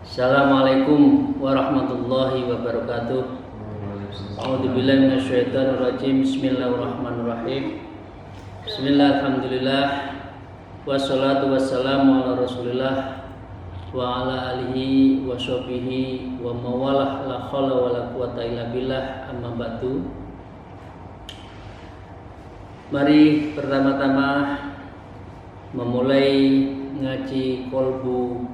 Assalamualaikum warahmatullahi wabarakatuh. A'udzubillahi minasyaitonirrajim. Bismillahirrahmanirrahim. Bismillahirrahmanirrahim. Wassalatu wassalamu ala Rasulillah wa ala alihi wa sahbihi wa mawalah la haula wala quwata illa billah, amma ba'du. Mari pertama-tama memulai ngaji kolbu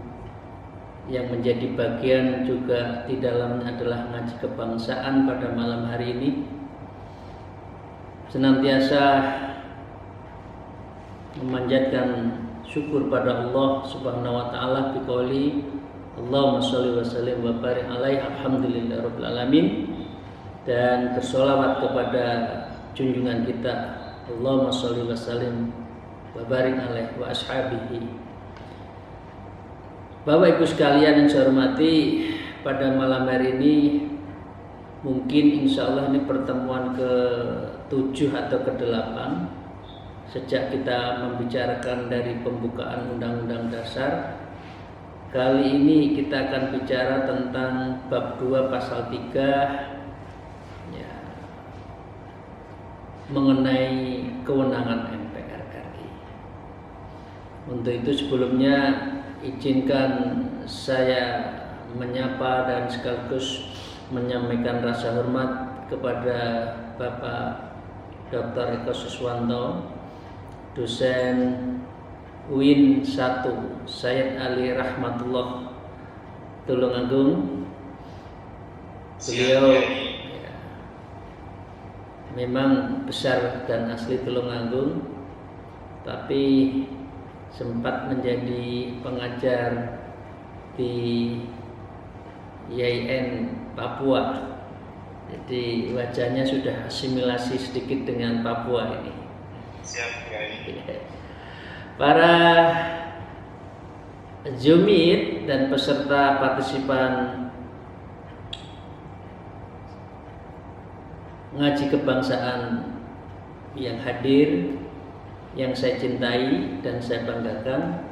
yang menjadi bagian juga di dalamnya adalah ngaji kebangsaan pada malam hari ini. Senantiasa memanjatkan syukur pada Allah Subhanahu wa taala biqouli Allahumma shalli wa sallim wa barik alaihi alhamdulillahirabbil alamin, dan bersolawat kepada junjungan kita Allahumma shalli wa sallim wa barik alaihi wa ashabihi. Bapak Ibu sekalian yang saya hormati, pada malam hari ini mungkin insya Allah ini pertemuan ke-7 atau ke-8 sejak kita membicarakan dari pembukaan Undang-Undang Dasar. Kali ini kita akan bicara tentang bab 2 pasal 3 ya, mengenai kewenangan MPR RI. Untuk itu sebelumnya izinkan saya menyapa dan sekaligus menyampaikan rasa hormat kepada Bapak Dr. Eko Suswanto, dosen UIN 1 Sayyid Ali Rahmatullah Tulungagung. Beliau ya, memang besar dan asli Tulungagung, tapi sempat menjadi pengajar di YIN Papua. Jadi wajahnya sudah asimilasi sedikit dengan Papua ini. Siap, Kiai. Para Jumid dan peserta partisipan ngaji kebangsaan yang hadir, yang saya cintai dan saya banggakan,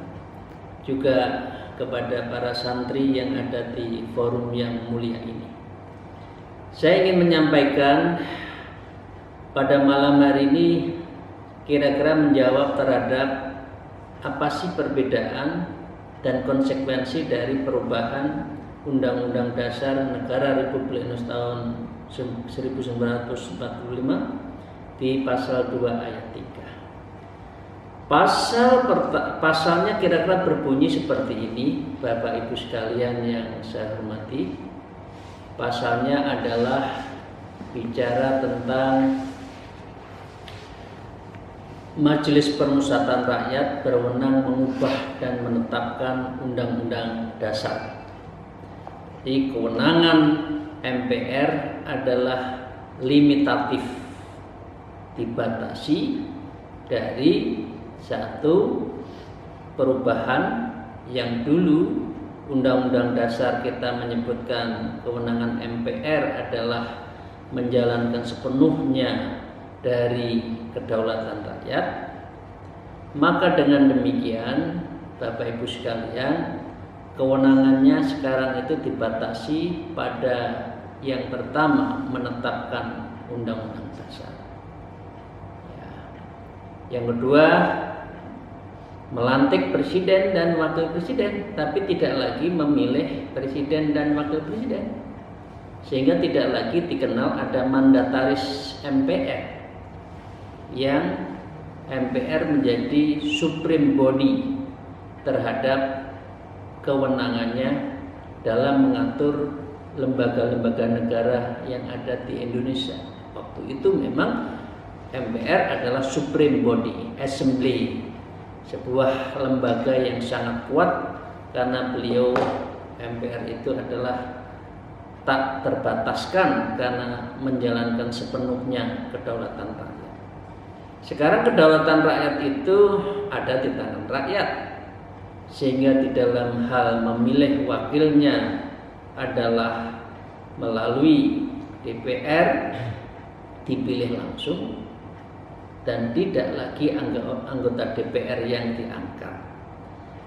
juga kepada para santri yang ada di forum yang mulia ini. Saya ingin menyampaikan pada malam hari ini kira-kira menjawab terhadap apa sih perbedaan dan konsekuensi dari perubahan Undang-Undang Dasar Negara Republik Indonesia tahun 1945 di pasal 2 ayat 3. Pasalnya kira-kira berbunyi seperti ini, Bapak Ibu sekalian yang saya hormati. Pasalnya adalah bicara tentang Majelis Permusyawaratan Rakyat berwenang mengubah dan menetapkan Undang-Undang Dasar. Jadi kewenangan MPR adalah limitatif, dibatasi dari satu perubahan yang dulu Undang-Undang Dasar kita menyebutkan kewenangan MPR adalah menjalankan sepenuhnya dari kedaulatan rakyat. Maka dengan demikian Bapak Ibu sekalian, kewenangannya sekarang itu dibatasi pada yang pertama, menetapkan Undang-Undang Dasar. Yang kedua, melantik presiden dan wakil presiden, tapi tidak lagi memilih presiden dan wakil presiden, sehingga tidak lagi dikenal ada mandataris MPR, yang MPR menjadi supreme body terhadap kewenangannya dalam mengatur lembaga-lembaga negara yang ada di Indonesia. Waktu itu memang MPR adalah supreme body, assembly, sebuah lembaga yang sangat kuat karena beliau MPR itu adalah tak terbataskan karena menjalankan sepenuhnya kedaulatan rakyat. Sekarang kedaulatan rakyat itu ada di tangan rakyat, sehingga di dalam hal memilih wakilnya adalah melalui DPR, dipilih langsung, dan tidak lagi anggota DPR yang diangkat.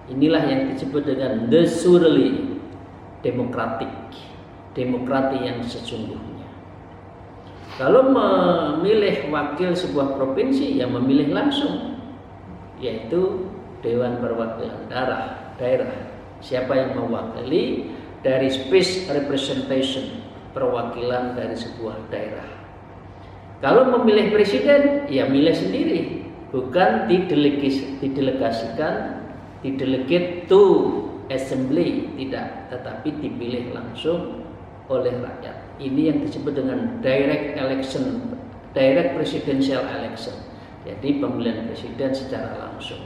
Inilah yang disebut dengan the surely demokrati yang sesungguhnya. Kalau memilih wakil sebuah provinsi, ya memilih langsung, yaitu Dewan Perwakilan Daerah. Siapa yang mewakili dari space representation, perwakilan dari sebuah daerah. Kalau memilih presiden, ya milih sendiri, bukan didelegasikan, didelegate to assembly, tidak, tetapi dipilih langsung oleh rakyat. Ini yang disebut dengan direct election, direct presidential election. Jadi pemilihan presiden secara langsung.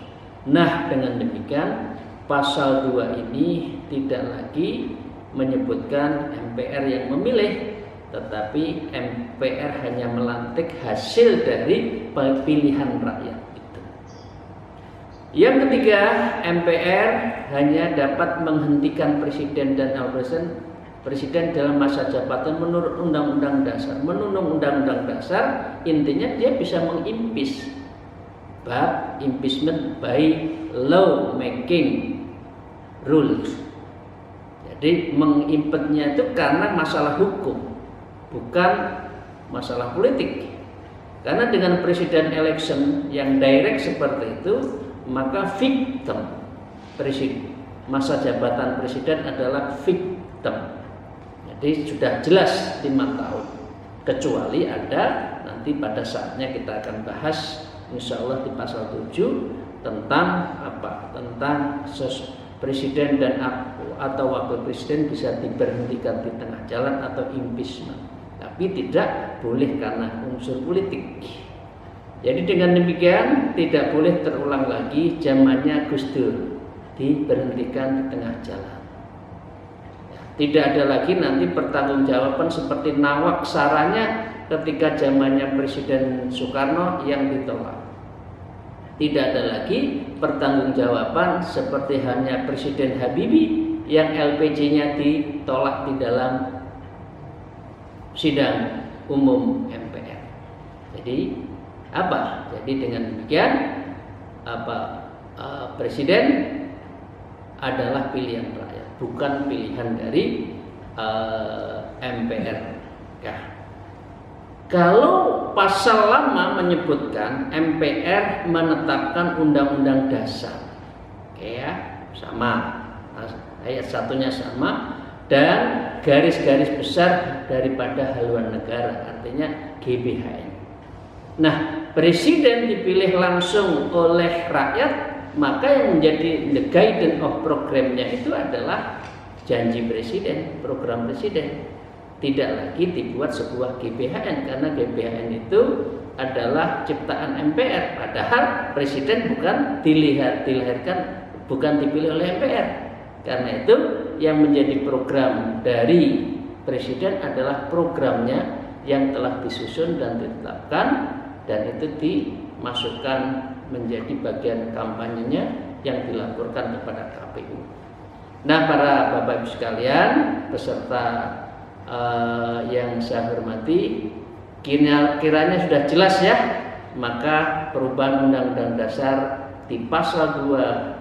Nah, dengan demikian pasal 2 ini tidak lagi menyebutkan MPR yang memilih, tetapi MPR hanya melantik hasil dari pilihan rakyat itu. Yang ketiga, MPR hanya dapat menghentikan presiden dan presiden dalam masa jabatan menurut Undang-Undang Dasar. Menurut Undang-Undang Dasar, intinya dia bisa mengimpeach, bab impeachment by law making rules. Jadi mengimpeachnya itu karena masalah hukum, bukan masalah politik. Karena dengan presiden election yang direct seperti itu, maka victim masa jabatan presiden adalah victim. Jadi sudah jelas 5 tahun. Kecuali ada nanti pada saatnya kita akan bahas insya Allah di pasal 7 tentang apa? Tentang presiden dan atau wakil presiden bisa diberhentikan di tengah jalan atau impeachment. Tapi tidak boleh karena unsur politik. Jadi dengan demikian tidak boleh terulang lagi zamannya Gus Dur diberhentikan di tengah jalan. Tidak ada lagi nanti pertanggungjawaban seperti nawak saranya ketika zamannya Presiden Soekarno yang ditolak. Tidak ada lagi pertanggungjawaban seperti hanya Presiden Habibie yang LPG-nya ditolak di dalam sidang umum MPR. Jadi apa? Jadi dengan demikian presiden adalah pilihan rakyat, bukan pilihan dari MPR. Kalau pasal lama menyebutkan MPR menetapkan undang-undang dasar, sama, ayat 1-nya sama, dan garis-garis besar daripada haluan negara, artinya GBHN. Nah, presiden dipilih langsung oleh rakyat, maka yang menjadi the guidance of programnya itu adalah janji presiden, program presiden. Tidak lagi dibuat sebuah GBHN, karena GBHN itu adalah ciptaan MPR, padahal presiden bukan dilahirkan, bukan dipilih oleh MPR. Karena itu yang menjadi program dari presiden adalah programnya yang telah disusun dan ditetapkan, dan itu dimasukkan menjadi bagian kampanyenya yang dilaporkan kepada KPU. Nah, para Bapak Ibu sekalian, peserta yang saya hormati, kiranya sudah jelas ya, maka perubahan Undang-Undang Dasar di pasal 2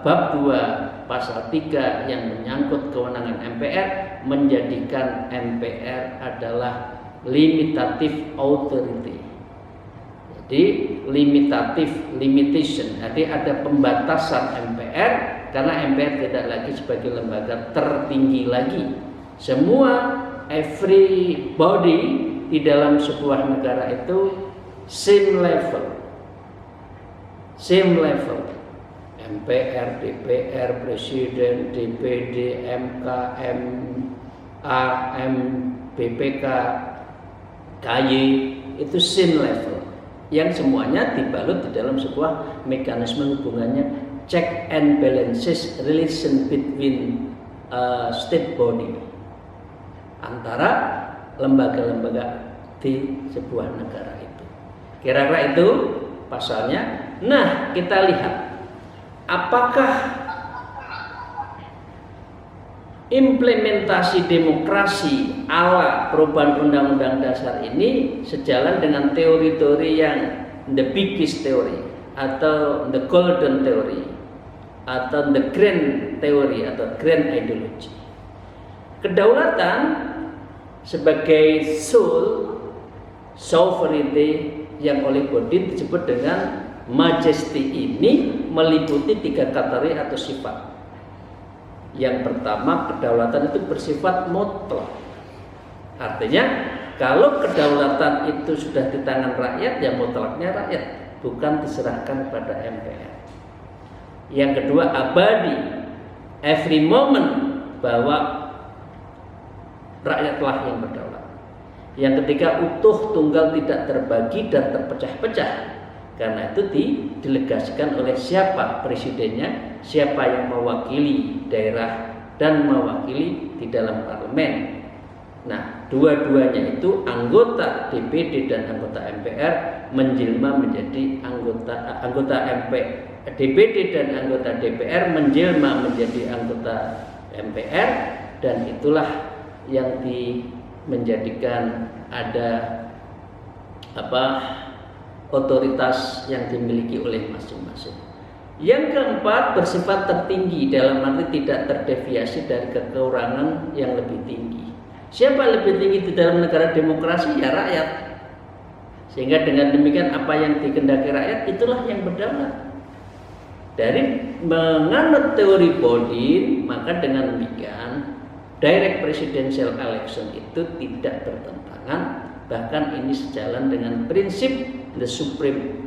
bab 2 pasal 3 yang menyangkut kewenangan MPR menjadikan MPR adalah limitative authority. Jadi limitation. Jadi ada pembatasan MPR karena MPR tidak lagi sebagai lembaga tertinggi lagi. Semua everybody di dalam sebuah negara itu same level. MPR, DPR, Presiden, DPD, MK, MA, BPK, KY itu same level, yang semuanya dibalut di dalam sebuah mekanisme hubungannya check and balances relation between state body, antara lembaga-lembaga di sebuah negara itu. Kira-kira itu pasalnya. Nah, kita lihat apakah implementasi demokrasi ala perubahan Undang-Undang Dasar ini sejalan dengan teori-teori yang the biggest theory atau the golden theory atau the grand theory atau grand ideology. Kedaulatan sebagai sovereignty yang oleh Bodin disebut dengan majesty ini meliputi 3 kategori atau sifat. Yang pertama, kedaulatan itu bersifat mutlak. Artinya kalau kedaulatan itu sudah di tangan rakyat, ya mutlaknya rakyat, bukan diserahkan pada MPR. Yang kedua, abadi, every moment, bahwa rakyatlah yang berdaulat. Yang ketiga, utuh, tunggal, tidak terbagi dan terpecah-pecah. Karena itu didelegasikan oleh siapa presidennya, siapa yang mewakili daerah dan mewakili di dalam parlemen. Nah, dua-duanya itu anggota DPD dan anggota MPR menjelma menjadi anggota DPD dan anggota DPR menjelma menjadi anggota MPR, dan itulah yang menjadikan ada otoritas yang dimiliki oleh masing-masing. Yang keempat, bersifat tertinggi, dalam arti tidak terdeviasi dari kekurangan yang lebih tinggi. Siapa lebih tinggi di dalam negara demokrasi? Ya rakyat. Sehingga dengan demikian apa yang dikehendaki rakyat itulah yang berdaulat. Dari menganut teori Bodin, maka dengan demikian direct presidential election itu tidak bertentangan, bahkan ini sejalan dengan prinsip the supreme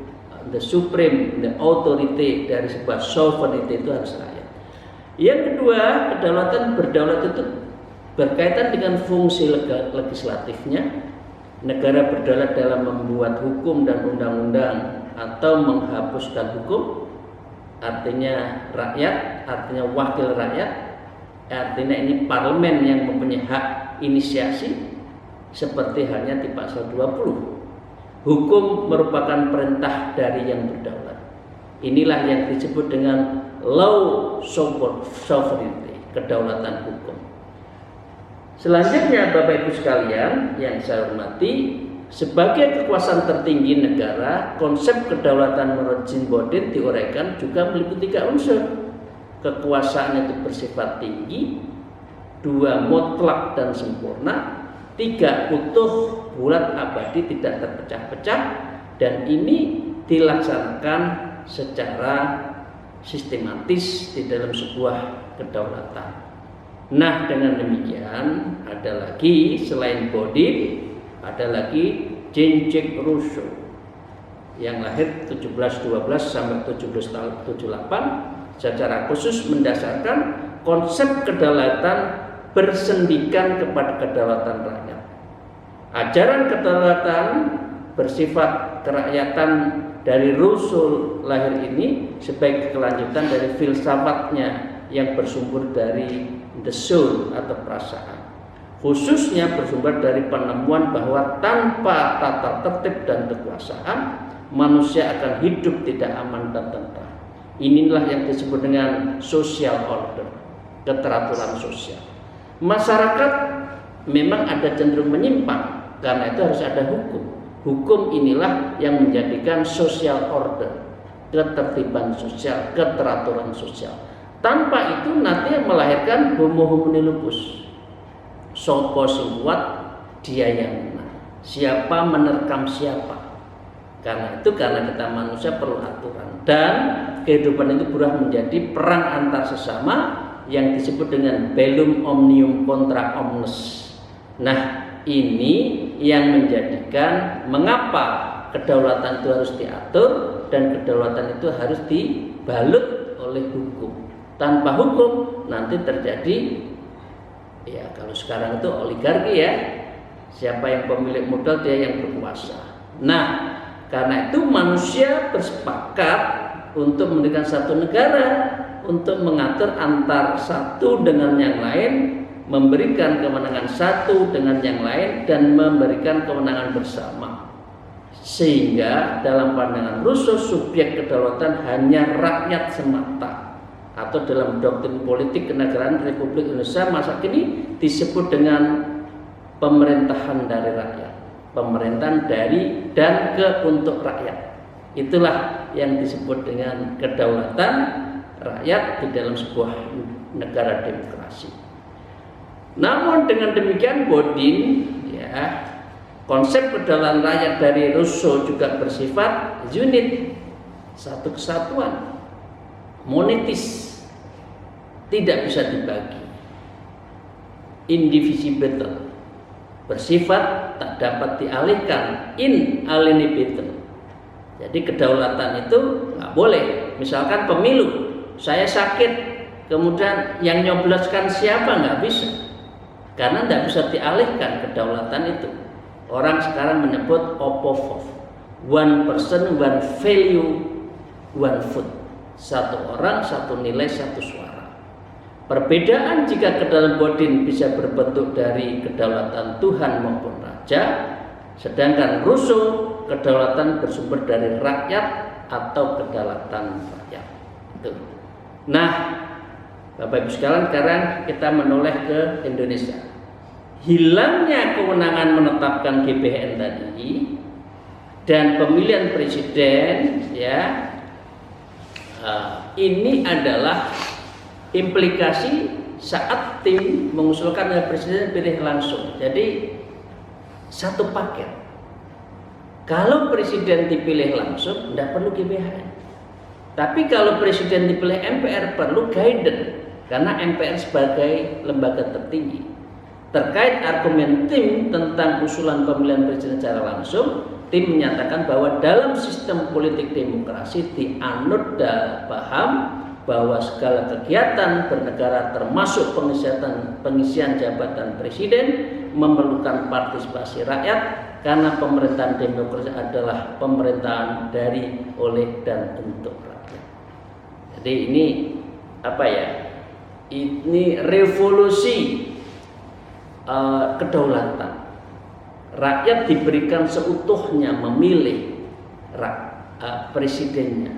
authority dari sebuah sovereignty itu harus rakyat. Yang kedua, kedaulatan berdaulat itu berkaitan dengan fungsi legislatifnya. Negara berdaulat dalam membuat hukum dan undang-undang atau menghapuskan hukum. Artinya rakyat, artinya wakil rakyat, artinya ini parlemen yang mempunyai hak inisiasi, seperti halnya di pasal 20. Hukum merupakan perintah dari yang berdaulat. Inilah yang disebut dengan law sovereignty, kedaulatan hukum. Selanjutnya, Bapak Ibu sekalian yang saya hormati, sebagai kekuasaan tertinggi negara, konsep kedaulatan menurut Jean Bodin diuraikan juga meliputi 3 unsur. Kekuasaan itu bersifat tinggi, 2 mutlak dan sempurna, 3 utuh, bulat, abadi, tidak terpecah-pecah, dan ini dilaksanakan secara sistematis di dalam sebuah kedaulatan. Nah, dengan demikian ada lagi selain Bodin, ada lagi Jean-Jacques Rousseau yang lahir 1712 sampai 1778, secara khusus mendasarkan konsep kedaulatan bersendikan kepada kedaulatan rakyat. Ajaran kedaulatan bersifat kerakyatan dari Rousseau lahir ini sebagai kelanjutan dari filsafatnya yang bersumber dari the soul atau perasaan. Khususnya bersumber dari penemuan bahwa tanpa tata tertib dan kekuasaan, manusia akan hidup tidak aman dan tentram. Inilah yang disebut dengan social order, keteraturan sosial. Masyarakat memang ada cenderung menyimpang, karena itu harus ada hukum. Hukum inilah yang menjadikan social order, ketertiban sosial, keteraturan sosial. Tanpa itu nanti melahirkan homo homini lupus. Sopo sing kuat, dia yang menang. Siapa menerkam siapa. Karena kita manusia perlu aturan, dan kehidupan itu berubah menjadi perang antar sesama yang disebut dengan bellum omnium contra omnes. Nah, ini yang menjadikan mengapa kedaulatan itu harus diatur dan kedaulatan itu harus dibalut oleh hukum. Tanpa hukum nanti terjadi, ya kalau sekarang itu oligarki ya, siapa yang pemilik modal dia yang berkuasa. Nah, karena itu manusia bersepakat untuk mendirikan satu negara, untuk mengatur antar satu dengan yang lain, memberikan kewenangan satu dengan yang lain, dan memberikan kewenangan bersama. Sehingga dalam pandangan Rousseau, subjek kedaulatan hanya rakyat semata, atau dalam doktrin politik kenegaraan Republik Indonesia masa kini disebut dengan pemerintahan dari rakyat, pemerintahan dari dan ke untuk rakyat. Itulah yang disebut dengan kedaulatan rakyat di dalam sebuah negara demokrasi. Namun dengan demikian Bodin, ya, konsep kedaulatan rakyat dari Rousseau juga bersifat unit, satu kesatuan, monetis, tidak bisa dibagi, indivisible, bersifat tak dapat dialihkan, inalienable. Jadi kedaulatan itu nggak boleh. Misalkan pemilu, saya sakit, kemudian yang nyobloskan siapa, nggak bisa, karena nggak bisa dialihkan kedaulatan itu. Orang sekarang menyebut OPOV, one person, one value, one vote. Satu orang, satu nilai, satu suara. Perbedaan jika kedaulatan Bodin bisa berbentuk dari kedaulatan Tuhan maupun Raja, sedangkan Rousseau kedaulatan bersumber dari rakyat atau kedaulatan rakyat. Itu. Nah, Bapak Ibu sekalian, sekarang kita menoleh ke Indonesia. Hilangnya kewenangan menetapkan GBHN tadi dan pemilihan presiden, ya, ini adalah implikasi saat tim mengusulkan presiden pilih langsung. Jadi satu paket. Kalau presiden dipilih langsung, tidak perlu GBHN. Tapi kalau presiden dipilih MPR perlu guidance, karena MPR sebagai lembaga tertinggi. Terkait argumen tim tentang usulan pemilihan presiden secara langsung, tim menyatakan bahwa dalam sistem politik demokrasi dianut dan paham bahwa segala kegiatan bernegara termasuk pengisian jabatan presiden memerlukan partisipasi rakyat, karena pemerintahan demokrasi adalah pemerintahan dari, oleh, dan untuk rakyat. Jadi ini apa ya? Ini revolusi kedaulatan. Rakyat diberikan seutuhnya memilih presidennya,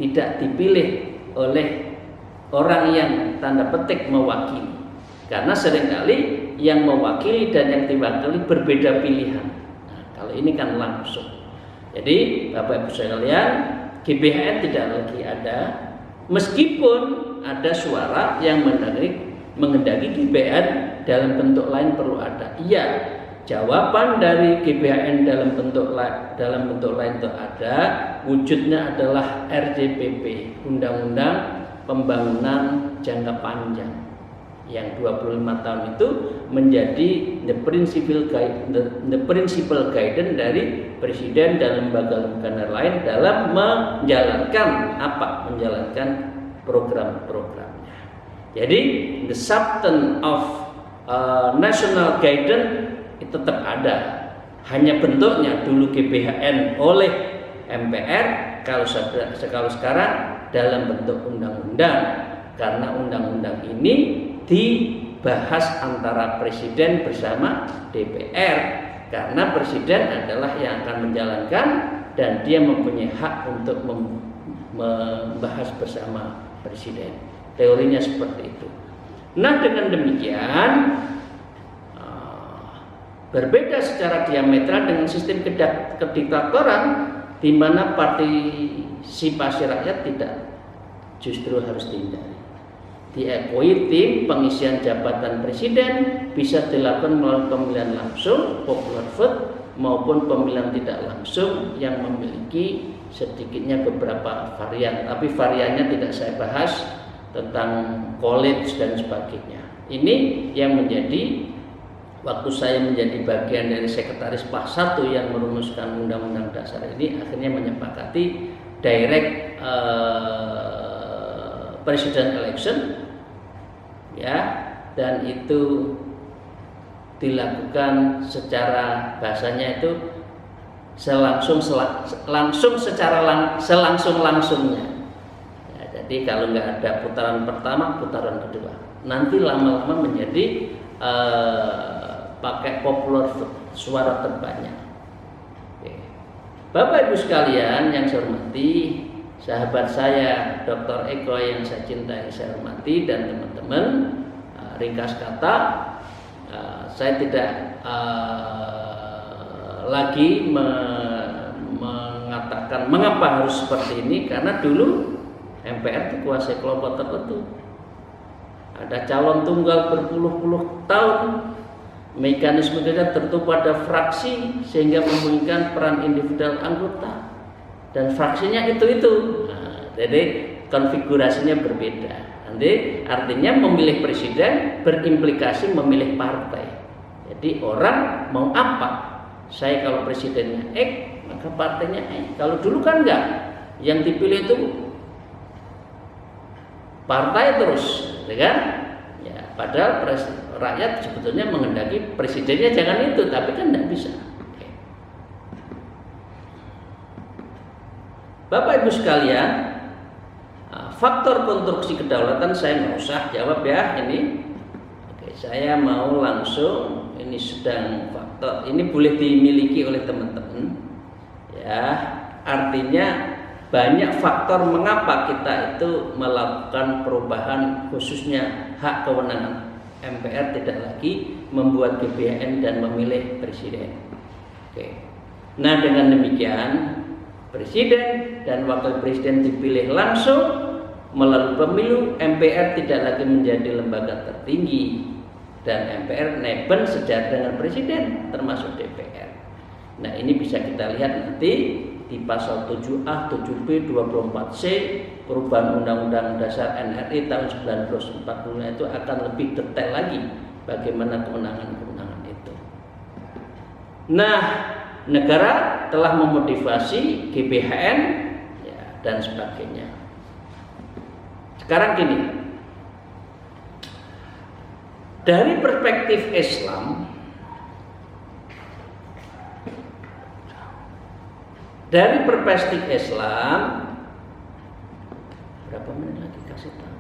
tidak dipilih oleh orang yang tanda petik mewakili. Karena seringkali yang mewakili dan yang diwakili berbeda pilihan. Nah, kalau ini kan langsung. Jadi Bapak Ibu sekalian, GBHN tidak lagi ada, meskipun ada suara yang mengendaki GBHN dalam bentuk lain perlu ada. Iya, jawaban dari GBHN dalam bentuk lain itu ada, wujudnya adalah RJPP, Undang-Undang Pembangunan Jangka Panjang, yang 25 tahun itu menjadi the principal guidance dari presiden dan lembaga-lembaga lain dalam menjalankan program-programnya. Jadi the substance of national guidance itu tetap ada, hanya bentuknya dulu GBHN oleh MPR, kalau sekarang dalam bentuk undang-undang, karena undang-undang ini dibahas antara presiden bersama DPR, karena presiden adalah yang akan menjalankan dan dia mempunyai hak untuk membahas bersama presiden. Teorinya seperti itu. Nah, dengan demikian berbeda secara diametral dengan sistem kediktatoran di mana partisipasi rakyat tidak justru harus dihindari. Diakui tim pengisian jabatan presiden bisa dilakukan melalui pemilihan langsung, popular vote, maupun pemilihan tidak langsung yang memiliki sedikitnya beberapa varian. Tapi variannya tidak saya bahas, tentang college dan sebagainya. Ini yang menjadi, waktu saya menjadi bagian dari sekretaris PAS 1 yang merumuskan undang-undang dasar ini, akhirnya menyepakati direct president election, ya, dan itu dilakukan secara, bahasanya itu selangsung-langsungnya. Ya, jadi kalau nggak ada putaran pertama, putaran kedua, nanti lama-lama menjadi pakai popular vote, suara terbanyak. Oke. Bapak Ibu sekalian yang saya hormati, sahabat saya Dr. Eko yang saya cintai, saya hormati, dan teman-teman, ringkas kata, saya tidak lagi mengatakan mengapa harus seperti ini, karena dulu MPR dikuasai kelompok tertentu. ada calon tunggal berpuluh-puluh tahun, mekanisme kita tertutup pada fraksi sehingga memungkinkan peran individual anggota dan fraksinya itu. Nah, jadi konfigurasinya berbeda. Nanti artinya memilih presiden berimplikasi memilih partai. Jadi orang mau apa? Saya kalau presidennya X, maka partainya X. Kalau dulu kan enggak, yang dipilih itu partai terus, ya kan? Ya, padahal rakyat sebetulnya menghendaki presidennya jangan itu, tapi kan tidak bisa. Oke. Bapak Ibu sekalian, faktor konstruksi kedaulatan saya nggak usah jawab ya ini. Oke, saya mau langsung, ini sedang faktor ini boleh dimiliki oleh teman-teman. Ya, artinya banyak faktor mengapa kita itu melakukan perubahan khususnya hak kewenangan MPR tidak lagi membuat GBHN dan memilih presiden. Oke. Nah, dengan demikian presiden dan wakil presiden dipilih langsung melalui pemilu, MPR tidak lagi menjadi lembaga tertinggi dan MPR neben sejajar dengan presiden termasuk DPR. Nah, ini bisa kita lihat nanti di pasal 7A, 7B, 24C perubahan Undang-Undang Dasar NRI tahun 1945 itu akan lebih detail lagi bagaimana kewenangan-kewenangan itu. Nah, negara telah memotivasi GBHN ya, dan sebagainya. Sekarang gini, dari perspektif Islam, berapa menit lagi kasih tahu?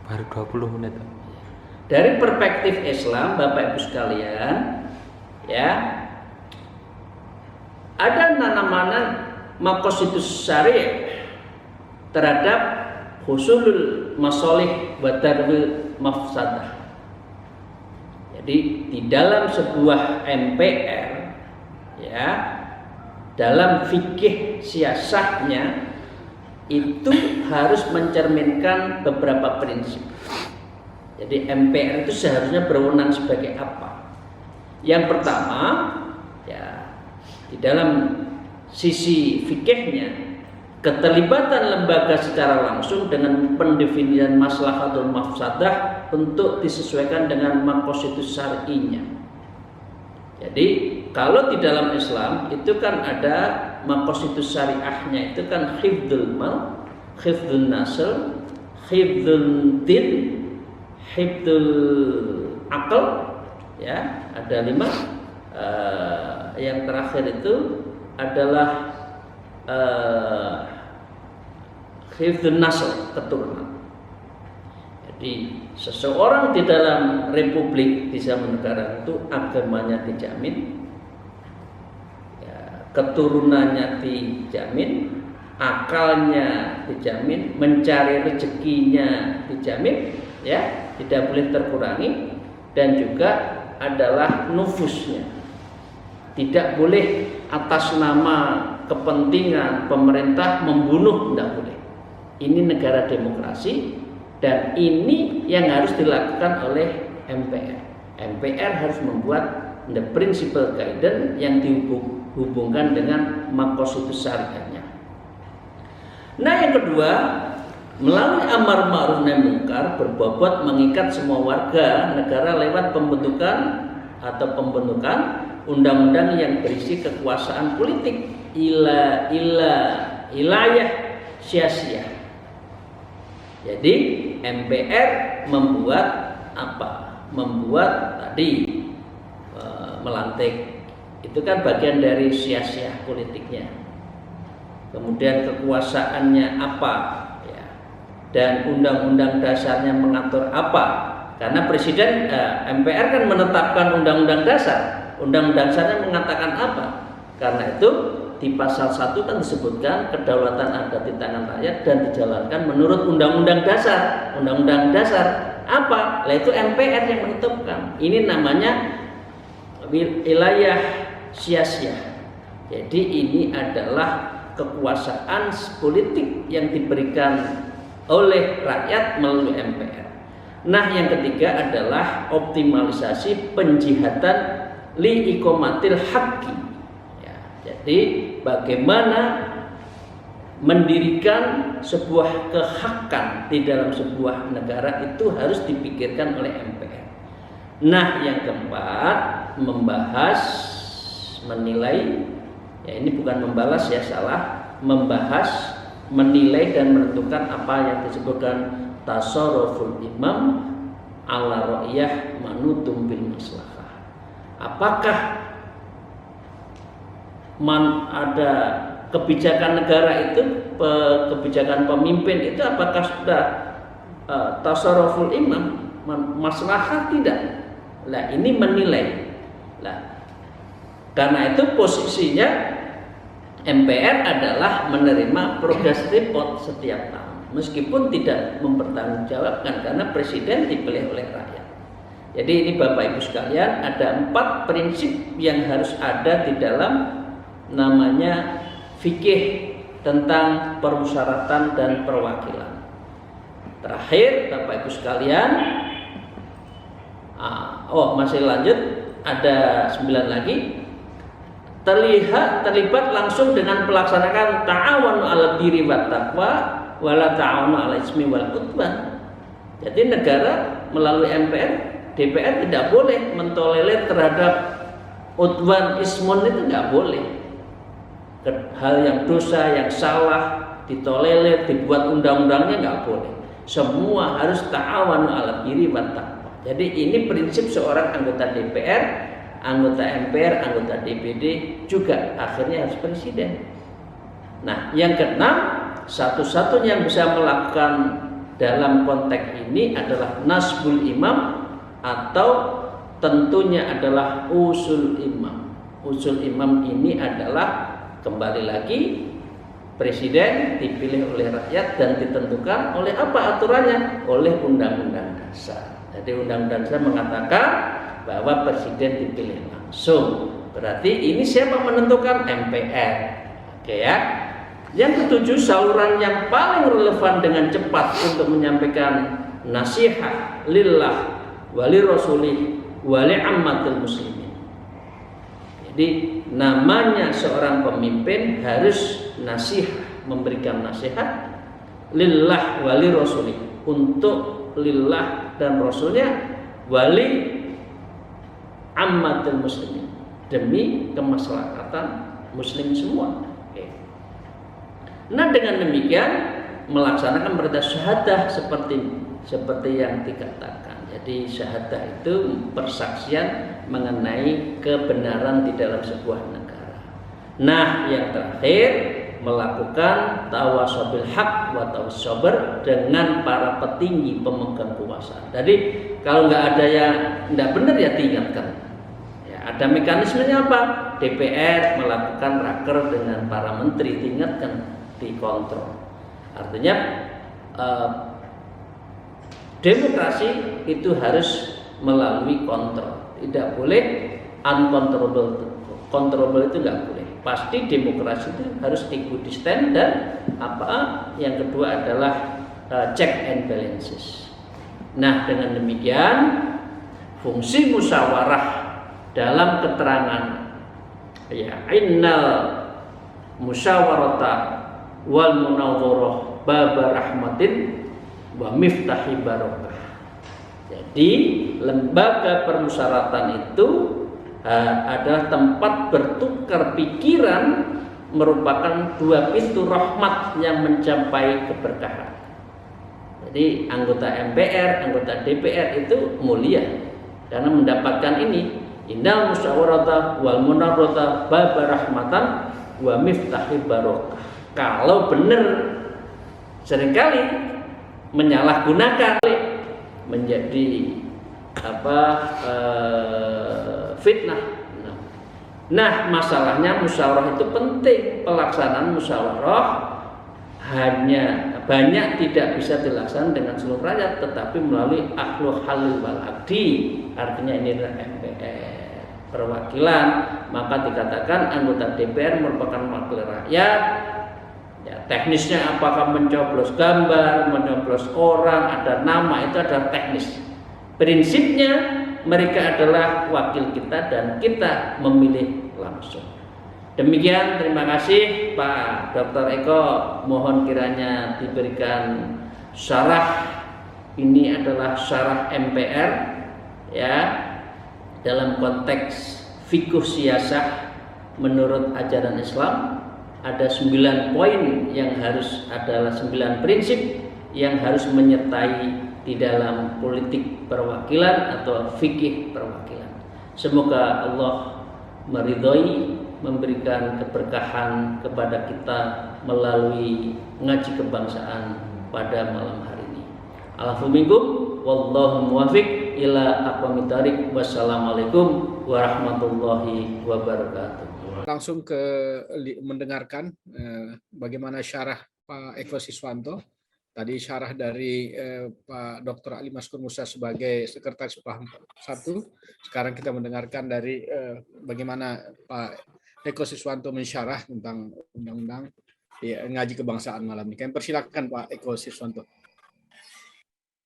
Baru 20 menit. Dari perspektif Islam, Bapak Ibu sekalian, ya, ada nama maqasidus syari' terhadap husulul masalih wa darwil mafsadah. Jadi di dalam sebuah MPR, ya, dalam fikih siasahnya itu harus mencerminkan beberapa prinsip. Jadi MPR itu seharusnya berwenang sebagai apa? Yang pertama, ya, di dalam sisi fikihnya, keterlibatan lembaga secara langsung dengan pendefinisian maslahatul mafsadah untuk disesuaikan dengan maqasidus syar'inya. Jadi kalau di dalam Islam itu kan ada maqasidus syariahnya, itu kan hifdzul mal, hifdzun nasl, hifdzul din, hifdzul akal, ya, ada 5. Yang terakhir itu adalah hifdzun nasl, keturunan. Jadi seseorang di dalam republik di zaman negara itu agamanya dijamin, ya, keturunannya dijamin, akalnya dijamin, mencari rezekinya dijamin, ya, tidak boleh terkurangi, dan juga adalah nufusnya, tidak boleh atas nama kepentingan pemerintah membunuh, tidak boleh. Ini negara demokrasi. Dan ini yang harus dilakukan oleh MPR. MPR harus membuat the principal guidance yang dihubungkan dengan maqasidus syariahnya. Nah, yang kedua, melalui amar ma'ruf nahi munkar berbobot mengikat semua warga negara lewat pembentukan undang-undang yang berisi kekuasaan politik ilayah sia-sia. Jadi MPR membuat apa? Membuat tadi melantik, itu kan bagian dari sia-sia politiknya. Kemudian kekuasaannya apa? Ya. Dan undang-undang dasarnya mengatur apa? Karena presiden MPR kan menetapkan undang-undang dasar. Undang-undang dasarnya mengatakan apa? Karena itu di pasal 1 kan disebutkan kedaulatan ada di tangan rakyat dan dijalankan menurut undang-undang dasar. Undang-undang dasar apa? Lah itu MPR yang menetapkan. Ini namanya wilayah sia-sia. Jadi ini adalah kekuasaan politik yang diberikan oleh rakyat melalui MPR. Nah, yang ketiga adalah optimalisasi penjihatan li iqomatil haqqi. Ya, jadi bagaimana mendirikan sebuah kehakan di dalam sebuah negara itu harus dipikirkan oleh MPR. Nah, yang keempat membahas, menilai, ya ini bukan membalas ya, salah, membahas, menilai dan menentukan apa yang disebutkan tasarruful imam ala ra'iyah manutum bil maslahah. Apakah ada kebijakan negara itu, kebijakan pemimpin itu apakah sudah tasarruful imam, maslahah tidak? Nah, ini menilai. Nah, karena itu posisinya MPR adalah menerima progress report setiap tahun, meskipun tidak mempertanggungjawabkan karena presiden dipilih oleh rakyat. Jadi ini Bapak Ibu sekalian, ada 4 prinsip yang harus ada di dalam namanya fikih tentang permusyaratan dan perwakilan. Terakhir Bapak Ibu sekalian, masih lanjut, ada 9 lagi. Terlibat langsung dengan pelaksanaan ta'awunu 'alal birri wat taqwa wala ta'awunu 'alal ismi wal udwan. Jadi negara melalui MPR, DPR tidak boleh mentolerir terhadap udwan ismun, itu tidak boleh. Hal yang dosa, yang salah ditolerir, dibuat undang-undangnya nggak boleh. Semua harus ta'awunu 'alal birri wat taqwa. Jadi ini prinsip seorang anggota DPR, anggota MPR, anggota DPD, juga akhirnya harus presiden. Nah, yang keenam, satu-satunya yang bisa melakukan dalam konteks ini adalah nasbul imam, atau tentunya adalah usul imam. Usul imam ini adalah kembali lagi presiden dipilih oleh rakyat dan ditentukan oleh apa aturannya? Oleh undang-undang dasar. Jadi undang-undang dasar mengatakan bahwa presiden dipilih langsung. Berarti ini siapa menentukan? MPR. Oke ya. Yang ketujuh, saluran yang paling relevan dengan cepat untuk menyampaikan nasihat lillah wali rasulih wali ammatil muslimin. Jadi namanya seorang pemimpin harus nasihat, memberikan nasihat lillah wali rasulih, untuk lillah dan rasulnya, wali ammatil muslimin, demi kemaslahatan muslim semua. Oke. Nah, dengan demikian melaksanakan perintah syahadah seperti yang dikatakan. Jadi syahadah itu persaksian mengenai kebenaran di dalam sebuah negara. Nah, yang terakhir melakukan tawasobil haq wa tawasober dengan para petinggi pemegang kekuasaan. Jadi kalau nggak ada yang nggak benar ya diingatkan. Ya, ada mekanismenya apa? DPR melakukan raker dengan para menteri, diingatkan, dikontrol. Artinya demokrasi itu harus melalui kontrol. Tidak boleh uncontrollable. Controllable itu nggak boleh. Pasti demokrasi itu harus equidistant, dan yang kedua adalah check and balances. Nah, dengan demikian fungsi musyawarah dalam keterangan ya innal musyawarata wal munawwarah baba rahmatin wa miftahi barokah. Jadi lembaga permusyawaratan itu adalah tempat bertukar pikiran, merupakan 2 pintu rahmat yang mencapai keberkahan. Jadi anggota MPR, anggota DPR itu mulia karena mendapatkan ini. Innal musyawarata wal munawwarata baba rahmatan wa miftahi barokah. Kalau benar, seringkali menyalahgunakan menjadi fitnah. Nah, masalahnya musyawarah itu penting. Pelaksanaan musyawarah hanya banyak tidak bisa dilaksanakan dengan seluruh rakyat, tetapi melalui ahlul halil wal aqdi. Artinya ini adalah MPR, perwakilan. Maka dikatakan anggota DPR merupakan wakil rakyat. Ya, teknisnya apakah mencoblos gambar, mencoblos orang, ada nama, itu adalah teknis. Prinsipnya mereka adalah wakil kita dan kita memilih langsung. Demikian, terima kasih Pak Dr. Eko. Mohon kiranya diberikan syarah. Ini adalah syarah MPR ya, dalam konteks fikih siyasah menurut ajaran Islam. Ada 9 poin yang harus, adalah 9 prinsip yang harus menyertai di dalam politik perwakilan atau fikih perwakilan. Semoga Allah meridhoi, memberikan keberkahan kepada kita melalui ngaji kebangsaan pada malam hari ini. Alhamdulillah, wallahu muwaffiq ila aqwamit thoriq. Wassalamualaikum warahmatullahi wabarakatuh. Langsung ke mendengarkan bagaimana syarah Pak Eko Siswanto. Tadi syarah dari Pak Dr. Ali Maskur Musa sebagai Sekretaris Paham 1. Sekarang kita mendengarkan dari bagaimana Pak Eko Siswanto mensyarah tentang undang-undang ngaji kebangsaan malam ini. Kami persilakan Pak Eko Siswanto.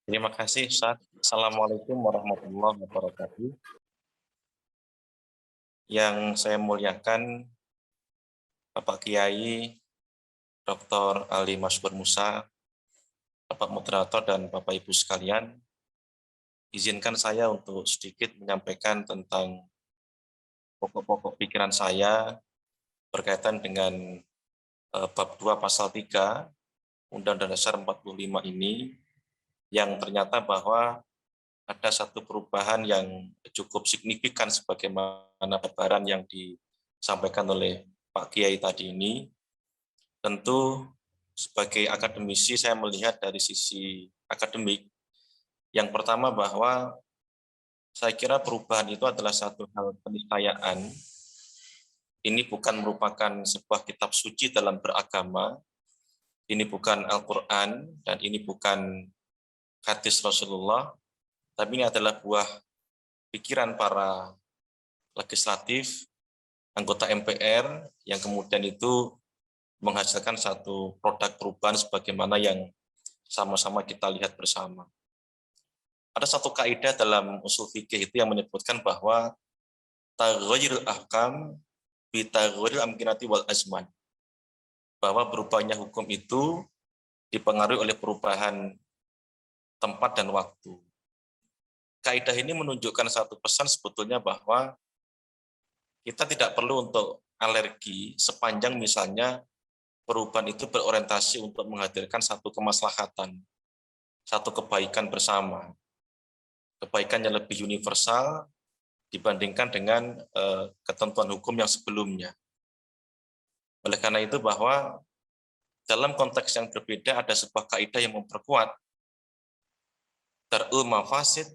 Terima kasih, Ustaz. Assalamualaikum warahmatullahi wabarakatuh. Yang saya muliakan Bapak Kiai Dr. Ali Maskur Musa, Bapak Moderator dan Bapak Ibu sekalian, izinkan saya untuk sedikit menyampaikan tentang pokok-pokok pikiran saya berkaitan dengan bab 2 pasal 3 Undang-Undang Dasar 45 ini, yang ternyata bahwa ada satu perubahan yang cukup signifikan sebagaimana gambaran yang disampaikan oleh Pak Kiai tadi ini. Tentu sebagai akademisi saya melihat dari sisi akademik. Yang pertama bahwa saya kira perubahan itu adalah satu hal keniscayaan. Ini bukan merupakan sebuah kitab suci dalam beragama. Ini bukan Al-Quran dan ini bukan hadis Rasulullah. Tapi ini adalah buah pikiran para legislatif, anggota MPR, yang kemudian itu menghasilkan satu produk perubahan sebagaimana yang sama-sama kita lihat bersama. Ada satu kaidah dalam usul fikih itu yang menyebutkan bahwa taghayyurul ahkam bi taghayyuril amkinati wal azman. Bahwa berubahnya hukum itu dipengaruhi oleh perubahan tempat dan waktu. Kaidah ini menunjukkan satu pesan sebetulnya bahwa kita tidak perlu untuk alergi sepanjang misalnya perubahan itu berorientasi untuk menghadirkan satu kemaslahatan, satu kebaikan bersama. Kebaikan yang lebih universal dibandingkan dengan ketentuan hukum yang sebelumnya. Oleh karena itu bahwa dalam konteks yang berbeda ada sebuah kaidah yang memperkuat darul mafasid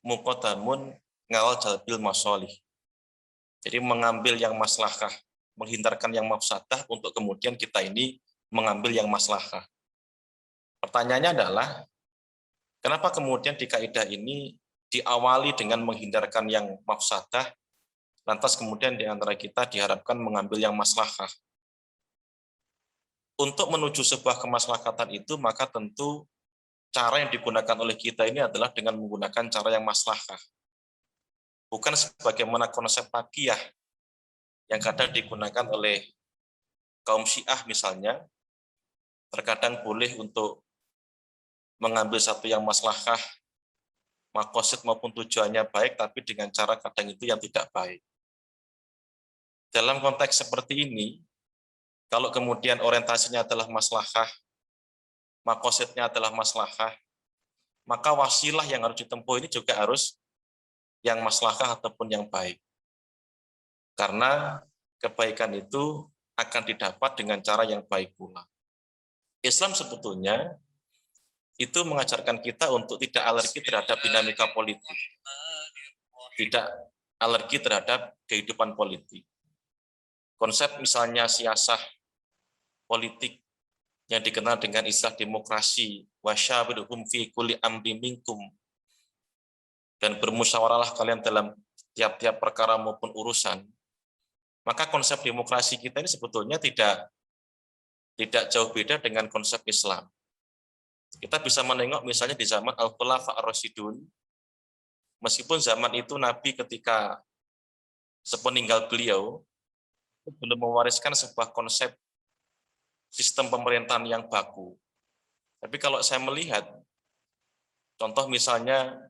muqaddamun ngawal jalbil masolih. Jadi mengambil yang maslahah, menghindarkan yang mafsadah untuk kemudian kita ini mengambil yang maslahah. Pertanyaannya adalah, kenapa kemudian di kaidah ini diawali dengan menghindarkan yang mafsadah, lantas kemudian di antara kita diharapkan mengambil yang maslahah? Untuk menuju sebuah kemaslahatan itu, maka tentu cara yang digunakan oleh kita ini adalah dengan menggunakan cara yang maslahah. Bukan sebagaimana konsep taqiyah yang kadang digunakan oleh kaum Syiah misalnya, terkadang boleh untuk mengambil satu yang maslahah, maqasid maupun tujuannya baik, tapi dengan cara kadang itu yang tidak baik. Dalam konteks seperti ini, kalau kemudian orientasinya adalah maslahah, maqasidnya adalah maslahah, maka wasilah yang harus ditempuh ini juga harus yang maslahah ataupun yang baik. Karena kebaikan itu akan didapat dengan cara yang baik pula. Islam sebetulnya itu mengajarkan kita untuk tidak alergi terhadap dinamika politik. Tidak alergi terhadap kehidupan politik. Konsep misalnya siasah politik yang dikenal dengan istilah demokrasi, wasyawirhum fi kulli amri minkum, dan bermusyawarahlah kalian dalam tiap-tiap perkara maupun urusan. Maka konsep demokrasi kita ini sebetulnya tidak tidak jauh beda dengan konsep Islam. Kita bisa menengok misalnya di zaman Al-Khulafa Ar-Rasyidun, meskipun zaman itu Nabi ketika sepeninggal beliau belum mewariskan sebuah konsep sistem pemerintahan yang baku. Tapi kalau saya melihat, contoh misalnya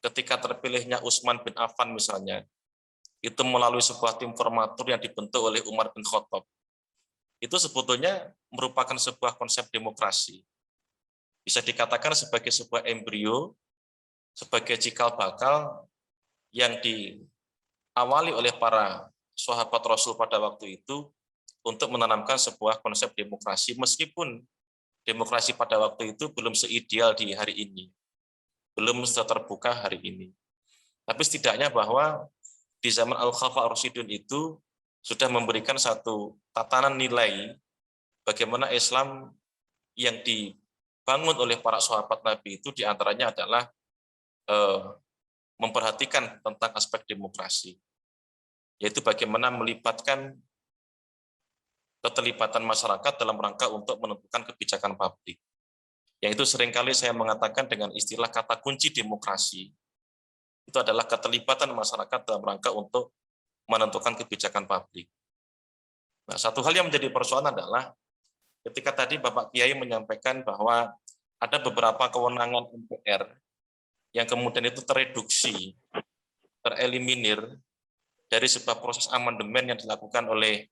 ketika terpilihnya Utsman bin Affan misalnya, itu melalui sebuah tim formatur yang dibentuk oleh Umar bin Khattab. Itu sebetulnya merupakan sebuah konsep demokrasi. Bisa dikatakan sebagai sebuah embrio, sebagai cikal bakal yang diawali oleh para sahabat Rasul pada waktu itu untuk menanamkan sebuah konsep demokrasi, meskipun demokrasi pada waktu itu belum seideal di hari ini, belum terbuka hari ini. Tapi setidaknya bahwa di zaman Al-Khulafa Ar-Rasyidun itu sudah memberikan satu tatanan nilai bagaimana Islam yang dibangun oleh para sahabat Nabi itu diantaranya adalah memperhatikan tentang aspek demokrasi, yaitu bagaimana melibatkan keterlibatan masyarakat dalam rangka untuk menentukan kebijakan publik. Yang itu seringkali saya mengatakan dengan istilah kata kunci demokrasi, itu adalah keterlibatan masyarakat dalam rangka untuk menentukan kebijakan publik. Nah, satu hal yang menjadi persoalan adalah ketika tadi Bapak Kiai menyampaikan bahwa ada beberapa kewenangan MPR yang kemudian itu tereduksi, tereliminir dari sebuah proses amandemen yang dilakukan oleh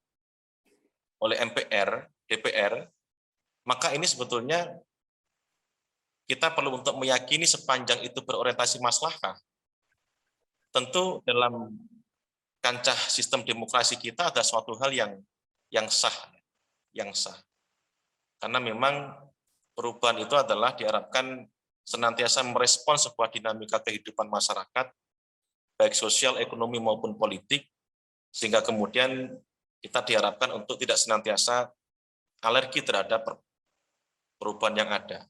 MPR, DPR, maka ini sebetulnya kita perlu untuk meyakini sepanjang itu berorientasi maslahah. Tentu dalam kancah sistem demokrasi kita ada suatu hal yang sah. Karena memang perubahan itu adalah diharapkan senantiasa merespon sebuah dinamika kehidupan masyarakat, baik sosial, ekonomi maupun politik, sehingga kemudian kita diharapkan untuk tidak senantiasa alergi terhadap perubahan yang ada.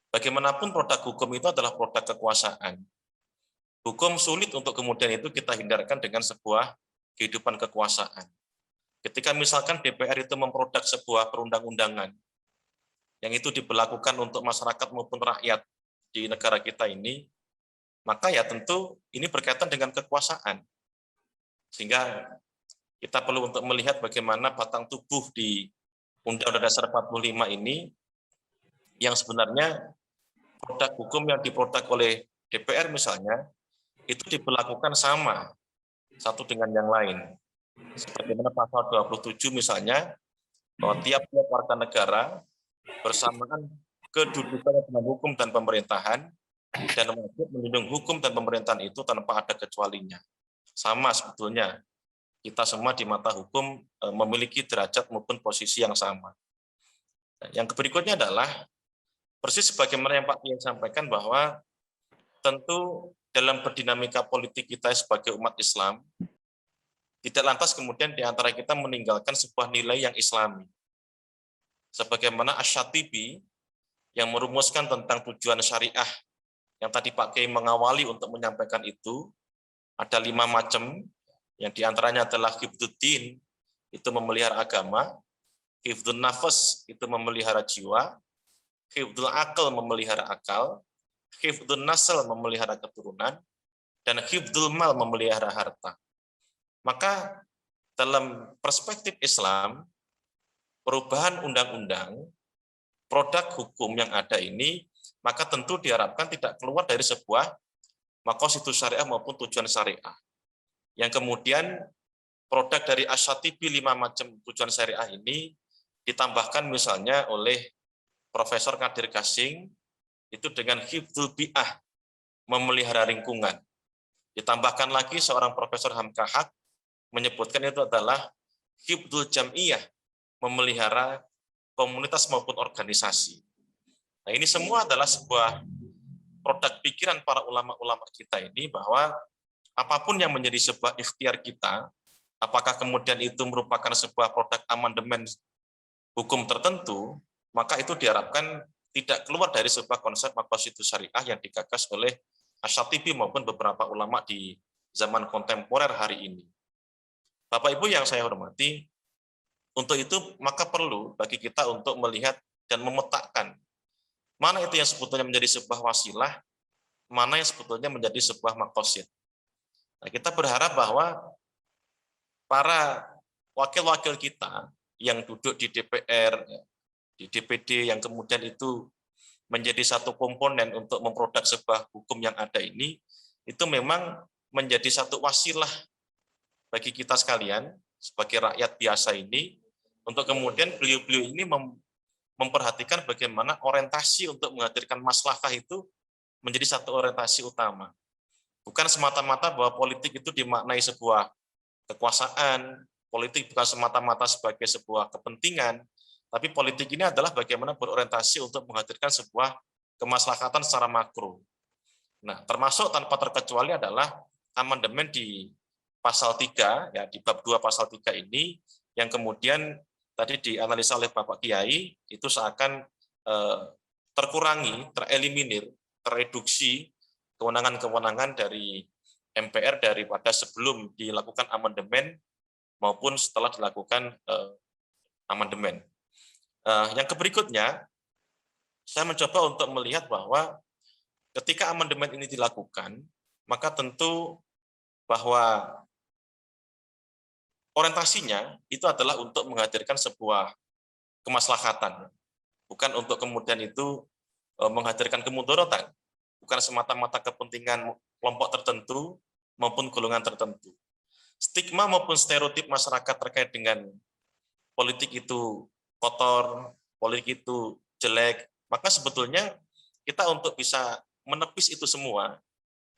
Bagaimanapun produk hukum itu adalah produk kekuasaan. Hukum sulit untuk kemudian itu kita hindarkan dengan sebuah kehidupan kekuasaan. Ketika misalkan DPR itu memproduk sebuah perundang-undangan yang itu diberlakukan untuk masyarakat maupun rakyat di negara kita ini, maka ya tentu ini berkaitan dengan kekuasaan. Sehingga kita perlu untuk melihat bagaimana batang tubuh di Undang-Undang Dasar 45 ini yang sebenarnya produk hukum yang diproduk oleh DPR misalnya itu diberlakukan sama satu dengan yang lain. Sebagaimana pasal 27 misalnya, bahwa tiap-tiap warga negara bersamaan kedudukannya dengan hukum dan pemerintahan dan wajib melindungi hukum dan pemerintahan itu tanpa ada kecualinya. Sama sebetulnya, kita semua di mata hukum memiliki derajat maupun posisi yang sama. Yang berikutnya adalah persis sebagaimana yang Pak Kiai sampaikan bahwa tentu dalam berdinamika politik kita sebagai umat Islam, tidak lantas kemudian di antara kita meninggalkan sebuah nilai yang Islami. Sebagaimana Asy-Syatibi yang merumuskan tentang tujuan syariah, yang tadi Pak Kiai mengawali untuk menyampaikan itu, ada 5 macam, yang diantaranya adalah hifdzuddin, itu memelihara agama, hifdzun nafas, itu memelihara jiwa, hifdzul akal, memelihara akal, hifdzun nasl, memelihara keturunan, dan hifdzul mal, memelihara harta. Maka dalam perspektif Islam, perubahan undang-undang, produk hukum yang ada ini, maka tentu diharapkan tidak keluar dari sebuah maqasidus syariah maupun tujuan syariah. Yang kemudian produk dari Asy-Syatibi 5 macam tujuan syariah ini ditambahkan misalnya oleh Profesor Kadir Kasing itu dengan hifdzul bi'ah, memelihara lingkungan. Ditambahkan lagi seorang Profesor Hamka Haq menyebutkan itu adalah hifdzul jam'iyah, memelihara komunitas maupun organisasi. Nah, ini semua adalah sebuah produk pikiran para ulama-ulama kita ini bahwa apapun yang menjadi sebuah ikhtiar kita, apakah kemudian itu merupakan sebuah produk amandemen hukum tertentu, maka itu diharapkan tidak keluar dari sebuah konsep maqasidus syariah yang digagas oleh Asy-Syatibi maupun beberapa ulama di zaman kontemporer hari ini. Bapak Ibu yang saya hormati, Untuk itu maka perlu bagi kita untuk melihat dan memetakan mana itu yang sebetulnya menjadi sebuah wasilah, mana yang sebetulnya menjadi sebuah maqasid. Nah, kita berharap bahwa para wakil-wakil kita yang duduk di DPR, di DPD yang kemudian itu menjadi satu komponen untuk memproduk sebuah hukum yang ada ini, itu memang menjadi satu wasilah bagi kita sekalian sebagai rakyat biasa ini, untuk kemudian beliau-beliau ini memperhatikan bagaimana orientasi untuk menghadirkan maslahah itu menjadi satu orientasi utama. Bukan semata-mata bahwa politik itu dimaknai sebuah kekuasaan, politik bukan semata-mata sebagai sebuah kepentingan, tapi politik ini adalah bagaimana berorientasi untuk menghadirkan sebuah kemaslahatan secara makro. Nah, termasuk tanpa terkecuali adalah amandemen di pasal 3, ya, di bab 2 pasal 3 ini, yang kemudian tadi dianalisa oleh Bapak Kiai, itu seakan terkurangi, tereliminir, tereduksi kewenangan-kewenangan dari MPR daripada sebelum dilakukan amandemen maupun setelah dilakukan amandemen. Yang berikutnya, saya mencoba untuk melihat bahwa ketika amandemen ini dilakukan, maka tentu bahwa orientasinya itu adalah untuk menghadirkan sebuah kemaslahatan, bukan untuk kemudian itu menghadirkan kemudaratan, bukan semata-mata kepentingan kelompok tertentu maupun golongan tertentu. Stigma maupun stereotip masyarakat terkait dengan politik itu kotor, politik itu jelek, maka sebetulnya kita untuk bisa menepis itu semua,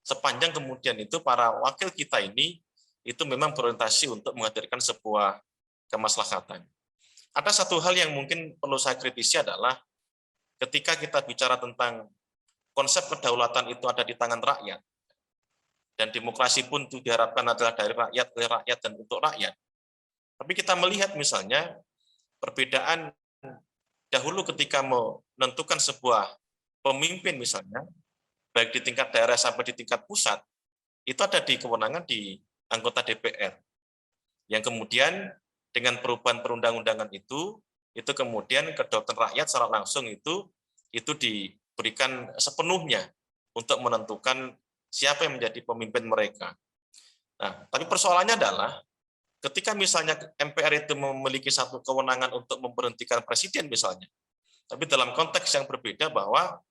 sepanjang kemudian itu para wakil kita ini itu memang berorientasi untuk menghadirkan sebuah kemaslahatan. Ada satu hal yang mungkin perlu saya kritisi adalah ketika kita bicara tentang konsep kedaulatan itu ada di tangan rakyat, dan demokrasi pun itu diharapkan adalah dari rakyat, oleh rakyat, dan untuk rakyat. Tapi kita melihat misalnya perbedaan dahulu ketika menentukan sebuah pemimpin misalnya, baik di tingkat daerah sampai di tingkat pusat, itu ada di kewenangan di anggota DPR. Yang kemudian dengan perubahan perundang-undangan itu kemudian kedaulatan rakyat secara langsung itu diberikan sepenuhnya untuk menentukan siapa yang menjadi pemimpin mereka. Nah, tapi persoalannya adalah ketika misalnya MPR itu memiliki satu kewenangan untuk memberhentikan presiden misalnya, tapi dalam konteks yang berbeda bahwa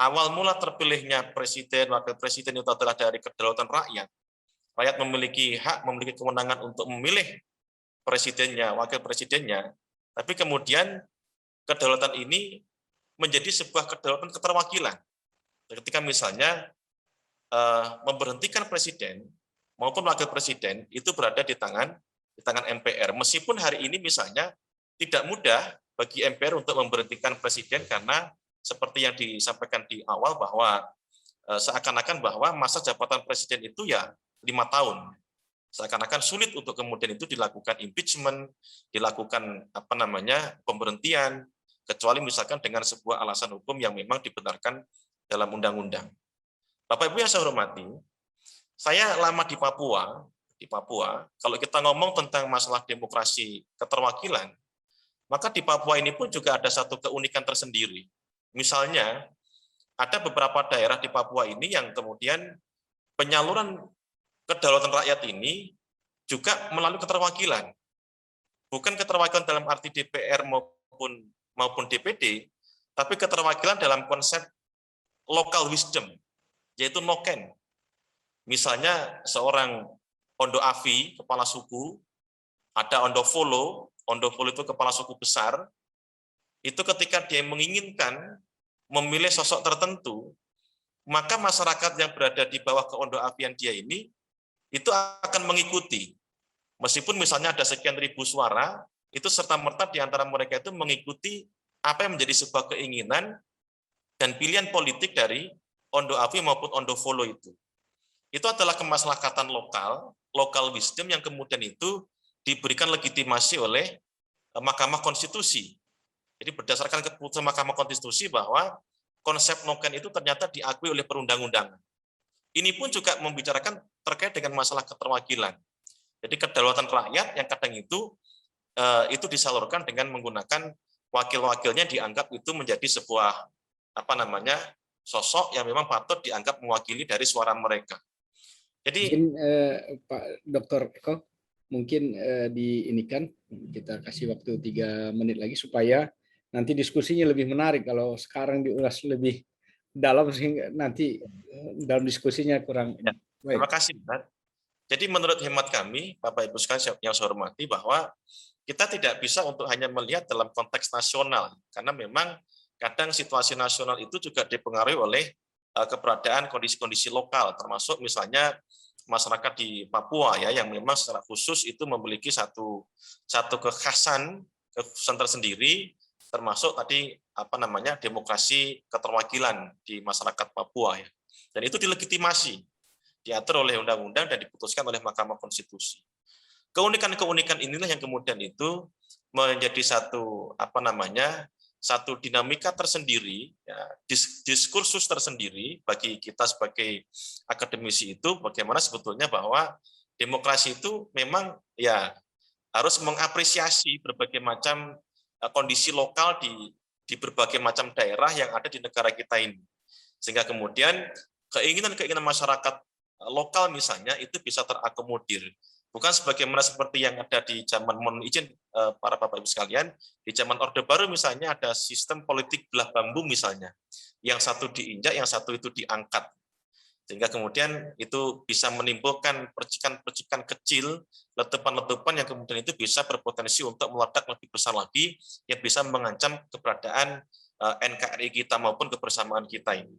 awal mula terpilihnya presiden, wakil presiden itu adalah dari kedaulatan rakyat. Rakyat memiliki hak, memiliki kewenangan untuk memilih presidennya, wakil presidennya, tapi kemudian kedaulatan ini menjadi sebuah kedaulatan keterwakilan. Ketika misalnya memberhentikan presiden maupun wakil presiden itu berada di tangan MPR. Meskipun hari ini misalnya tidak mudah bagi MPR untuk memberhentikan presiden karena seperti yang disampaikan di awal bahwa seakan-akan bahwa masa jabatan presiden itu ya 5 tahun. Seakan-akan sulit untuk kemudian itu dilakukan impeachment, dilakukan pemberhentian, kecuali misalkan dengan sebuah alasan hukum yang memang dibenarkan dalam undang-undang. Bapak Ibu yang saya hormati, saya lama di Papua, kalau kita ngomong tentang masalah demokrasi keterwakilan, maka di Papua ini pun juga ada satu keunikan tersendiri. Misalnya, ada beberapa daerah di Papua ini yang kemudian penyaluran kedaulatan rakyat ini juga melalui keterwakilan. Bukan keterwakilan dalam arti DPR maupun DPD, tapi keterwakilan dalam konsep local wisdom, yaitu noken. Misalnya seorang Ondo Afi, kepala suku, ada Ondo Folo itu kepala suku besar, itu ketika dia menginginkan memilih sosok tertentu, maka masyarakat yang berada di bawah ke Ondo Afian dia ini, itu akan mengikuti. Meskipun misalnya ada sekian ribu suara, itu serta-merta di antara mereka itu mengikuti apa yang menjadi sebuah keinginan dan pilihan politik dari Ondo Afi maupun Ondo Folo itu. Itu adalah kemaslahatan local wisdom yang kemudian itu diberikan legitimasi oleh Mahkamah Konstitusi. Jadi berdasarkan keputusan Mahkamah Konstitusi bahwa konsep noken itu ternyata diakui oleh perundang-undangan. Ini pun juga membicarakan terkait dengan masalah keterwakilan. Jadi kedaulatan rakyat yang kadang itu itu disalurkan dengan menggunakan wakil-wakilnya, dianggap itu menjadi sebuah sosok yang memang patut dianggap mewakili dari suara mereka. Jadi Mungkin Pak Dr. Eko, mungkin diinikan, kita kasih waktu 3 menit lagi supaya nanti diskusinya lebih menarik. Kalau sekarang diulas lebih dalam sehingga nanti dalam diskusinya kurang. ya, terima kasih, Pak. Jadi menurut hemat kami, Bapak Ibu sekalian yang saya hormati, bahwa kita tidak bisa untuk hanya melihat dalam konteks nasional, karena memang kadang situasi nasional itu juga dipengaruhi oleh keberadaan kondisi-kondisi lokal, termasuk misalnya masyarakat di Papua ya, yang memang secara khusus itu memiliki satu kekhasan tersendiri, termasuk tadi demokrasi keterwakilan di masyarakat Papua ya, dan itu dilegitimasi, diatur oleh undang-undang dan diputuskan oleh Mahkamah Konstitusi. Keunikan-keunikan inilah yang kemudian itu menjadi satu dinamika tersendiri, ya, diskursus tersendiri bagi kita sebagai akademisi itu, bagaimana sebetulnya bahwa demokrasi itu memang ya harus mengapresiasi berbagai macam kondisi lokal di berbagai macam daerah yang ada di negara kita ini, sehingga kemudian keinginan masyarakat lokal misalnya itu bisa terakomodir. Bukan sebagaimana seperti yang ada di zaman, mohon izin para Bapak Ibu sekalian, di zaman Orde Baru misalnya ada sistem politik belah bambu misalnya, yang satu diinjak, yang satu itu diangkat, sehingga kemudian itu bisa menimbulkan percikan-percikan kecil, letupan-letupan yang kemudian itu bisa berpotensi untuk meledak lebih besar lagi, yang bisa mengancam keberadaan NKRI kita maupun kebersamaan kita ini.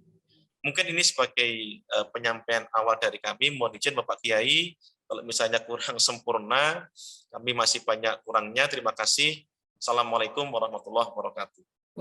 Mungkin ini sebagai penyampaian awal dari kami. Mohon izin Bapak Kiai, kalau misalnya kurang sempurna, kami masih banyak kurangnya. Terima kasih. Assalamualaikum warahmatullahi wabarakatuh.